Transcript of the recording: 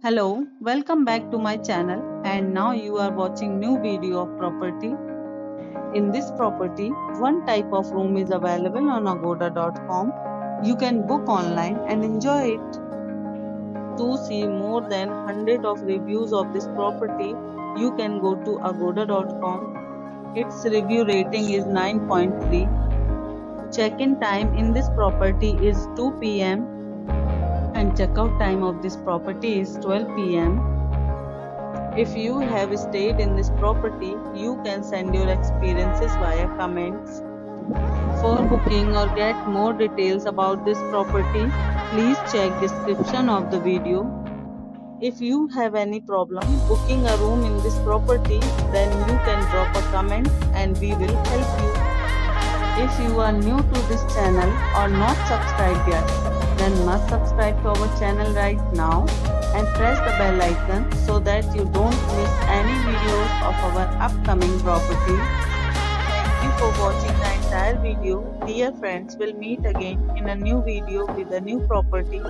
Hello, welcome back to my channel and now you are watching new video of property. In this property, one type of room is available on agoda.com. You can book online and enjoy it. To see more than 100 of reviews of this property, you can go to agoda.com. Its review rating is 9.3. Check-in time in this property is 2 p.m. and checkout time of this property is 12 p.m. If you have stayed in this property, you can send your experiences via comments. For booking or get more details about this property, please check description of the video. If you have any problem booking a room in this property, then you can drop a comment and we will help you. If you are new to this channel or not subscribed yet, then must subscribe to our channel right now and press the bell icon so that you don't miss any videos of our upcoming property. Thank you for watching the entire video. Dear friends, we'll meet again in a new video with a new property.